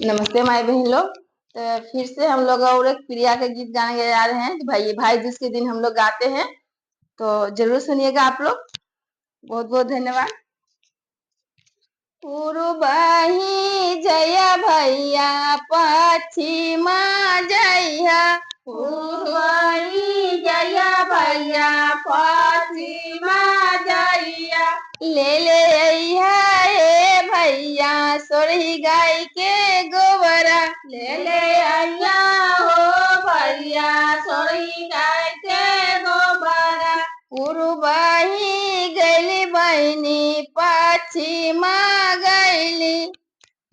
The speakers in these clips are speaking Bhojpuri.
नमस्ते माई बहन लोग। तो फिर से हम लोग और एक प्रिया के गीत गाने जा रहे हैं। भाई भाई दूज के दिन हम लोग गाते हैं, तो जरूर सुनिएगा आप लोग। बहुत बहुत धन्यवाद। पूर्वही जय भैया पश्चिमा जइया, पूर्वही जय भैया पश्चिमा जइया, ले अइहा हे भैया सोरही गाय के गोबरा, ले अइया हो भैया सोई गाय के गोबरा। पूर्वही गैली बहनी पश्चिमा गैली,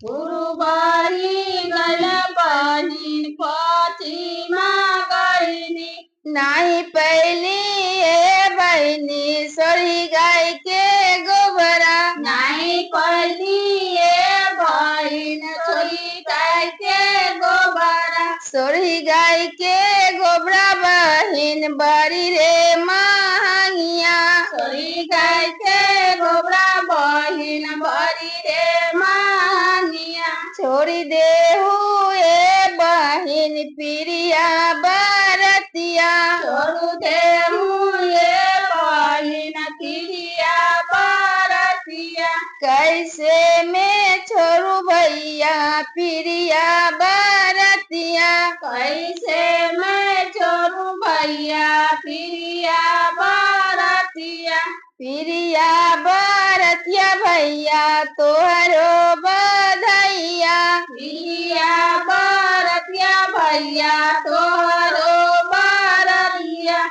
पूर्वही गल बहिन पश्चिमा गइनी, नाही पैली हे बहनी सोरही गाय के गोबरा, नहीं पहली ये बहिन सोई गाय के गोबरा। सोरही गाय के गोबरा बहिन बड़ी रे महंगिया, सोई गाय के गोबरा बहिन बड़ी रे मानिया, छोड़ी देहू ए बहिन प्रिया बरतिया, छोड़ू देहूँ ये बहिन प्रिया बरतिया। कैसे मैं छोड़ू भैया प्रिया बरतिया, कैसे मैं छोड़ू भैया प्रिया बरतिया, प्रिया बरतिया भैया तोहरो बधैया, प्रिया बरतिया भैया तोहरो बरतिया।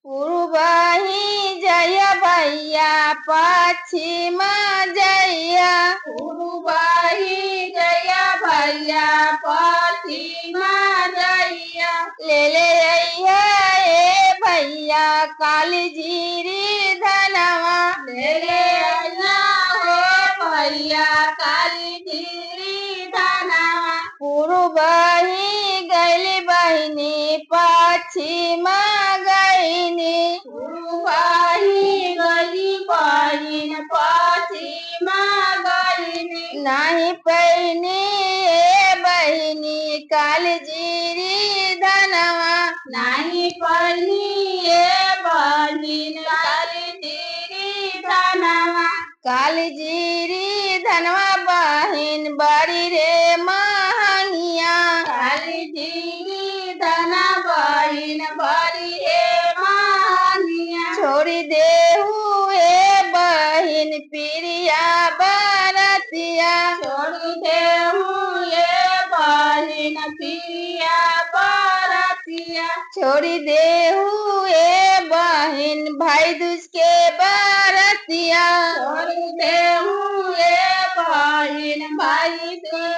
पूर्वही जय भैया पश्चिमा जइया, पूर्वही जय भैया पश्चिमा जइया, ले अइहा हे भैया काली जीरी धनवा, ले अइया हो भैया काली धीरी धनवा। पूर्वही गैली बहिनी पश्चिमा गइनी, पूर्वही गली बहिन पश्चिमा गइनी, नाही पैनी हे बहिनी काली जीरी धनवा, नहीं पढ़नी ये बहिन काली धीरी धनवा। काली जीरी धनवा बहिन बड़ी रे महंगिया, काली धीरी धना बहिन बड़ी हे मानिया, छोड़ी देहू हे बहिन प्रिया बरतिया, छोड़ देहूँ ये बहिन प्रिया बरतिया, छोड़ी देहू हे बहिन भाई दूज के बरतिया, छोड़ देहूँ ये बहिन भाई के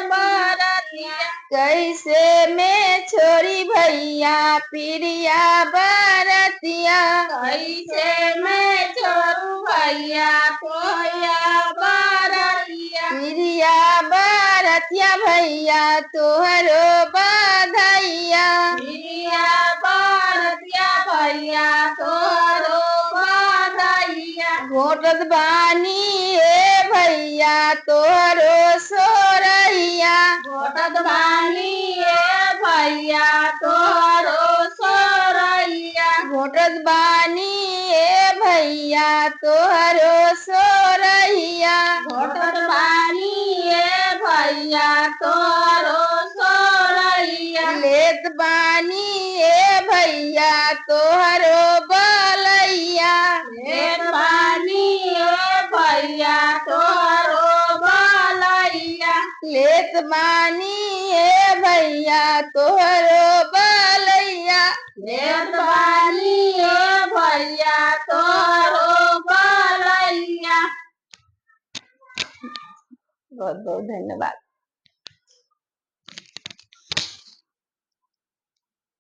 बरतिया। कैसे मैं छोड़ी भैया प्रिया बरतिया, कैसे मैं छोड़ू भैया तोया बरतिया, प्रिया बरतिया भैया तोहरो बधैया, प्रिया बरतिया भैया तोरो बधैया, घोटत बानी हे भैया तोहरो सोरैया, घोटत बानी ये भैया तोरो सोरैया, घोटत बानी हे भैया तोहरो सोरैया, घोटत बानी ये भैया तोरो सोरैया, लेत बानी हे भैया तोहरो बलैया, लेत बानी ये भैया तोरो बलैया, लेत बानी हे भैया तोहरो बलैया, लेत बानी ये भैया तोरो बलैया। बहुत बहुत धन्यवाद।